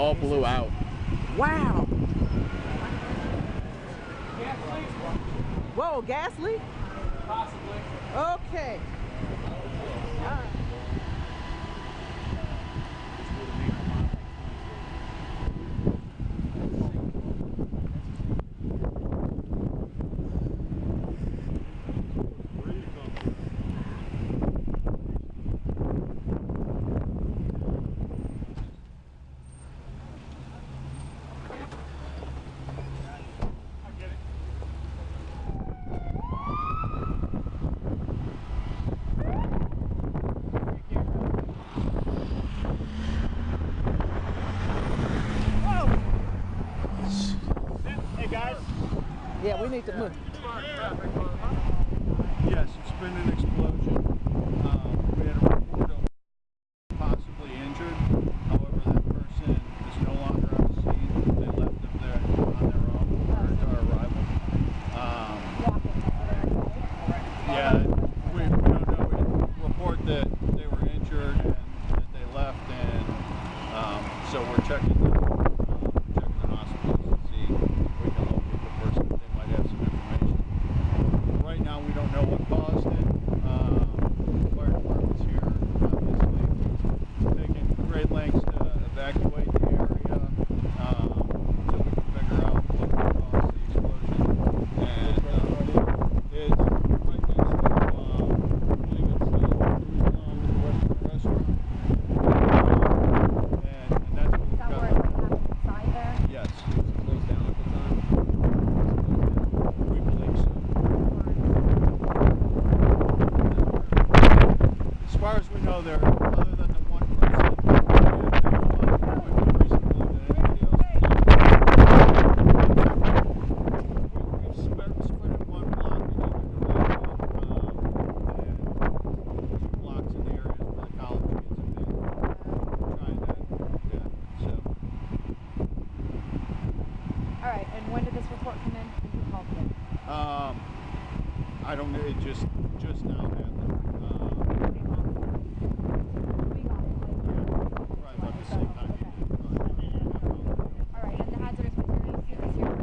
all blew out. Wow. Whoa, gas leak? Possibly. Okay. All right. Yeah, we need to move. Yes, it's been an explosion. We had a report of possibly injured. However, that person is no longer on the scene. They left them there on their own prior to our arrival. Yeah, we don't know. We report that they were injured and that they left, and so we're checking the hospitals to see if we can locate the person. They might have some information. Right now, we don't know what caused it. The fire department's here, obviously, taking great lengths to evacuate the area so we can figure out what caused the explosion. And it's right next to, I believe it's the Western Restaurant. And that's what we've got. Where it happened inside there? Yes. Closed down at the time? We believe so. As far as we know, there, other than the one person, we reason to believe that anybody else is we've split one block and even divided and 2 blocks in the areas where the college kids have been trying to, yeah, so. All right, and when did this report come in? Who called it? I don't know, it just now happened. Right about the same time you did. All right, and the hazardous materials unit is here.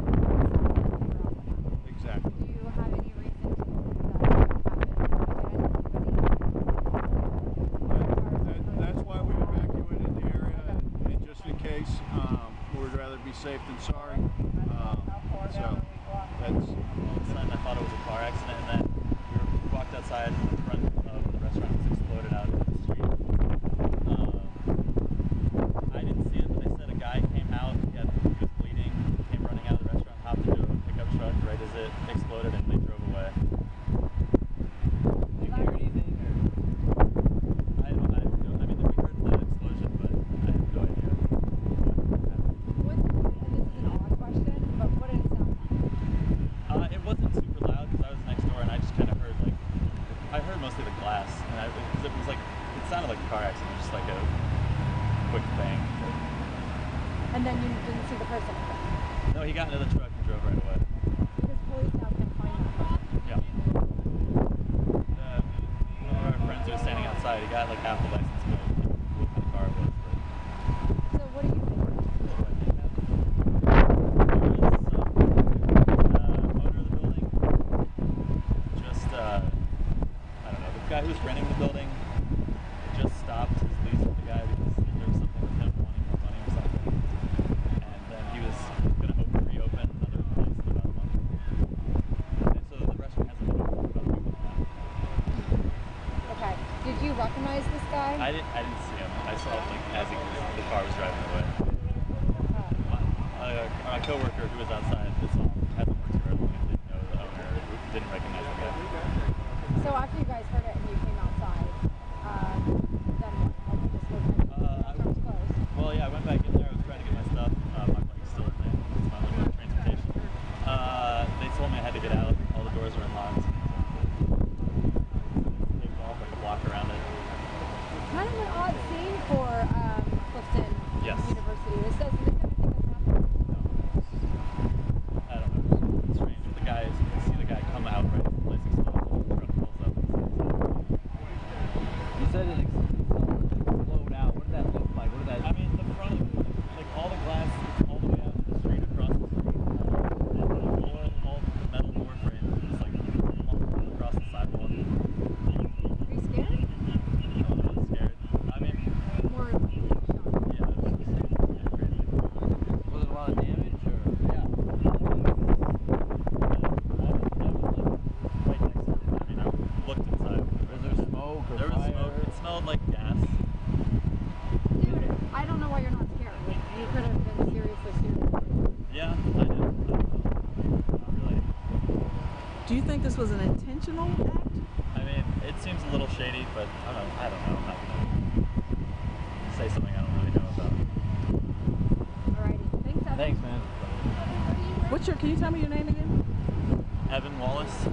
Exactly. Do you have any reason to believe that happened? That's why we evacuated the area, and just in case, we would rather be safe than sorry. So that's. I thought it was a car accident, and then we walked outside, and the front of the restaurant was exploded out into the street. I didn't see it, but they said a guy came out, he was bleeding, came running out of the restaurant, hopped into a pickup truck right as it exploded, and they drove away. Did you hear anything? I mean, we heard the explosion, but I have no idea what happened. And this is an odd question, but what did it sound like? It wasn't super loud because I was next door, and I just kind of heard I heard mostly the glass, and because it was it sounded like a car accident, just like a quick bang. And then you didn't see the person again? No, he got into the truck and drove right away. Because police now can find that person. Yeah. One of our friends who was standing outside, he got half the license plate, what kind of car it was. So what do you think? Motor of the building. Just, I don't know, the guy who was renting the building just stopped his lease with the guy because there was something with him wanting more money or something. And then he was going to hope to reopen another place in about a month. And so the restaurant hasn't been open for about 3 months now. Okay. Did you recognize this guy? I didn't see him. I saw him as the car was driving away. My coworker who was outside this hasn't worked here very long and didn't know the owner, didn't recognize the guy. So after you guys heard it and you came outside, then what? You just looked at the restaurant's closed. Well, yeah, I went back in there. I was trying to get my stuff. My bike's still in there. It's my only mode of transportation. They told me I had to get out. All the doors were unlocked. They off a block around it. Kind of an odd scene for Clifton Yes. University. This doesn't think that's happened. No. Do you think this was an intentional act? I mean, it seems a little shady, but I don't know. I'm not gonna say something I don't really know about. Alrighty. Thanks, Evan. Thanks, man. Can you tell me your name again? Evan Wallace.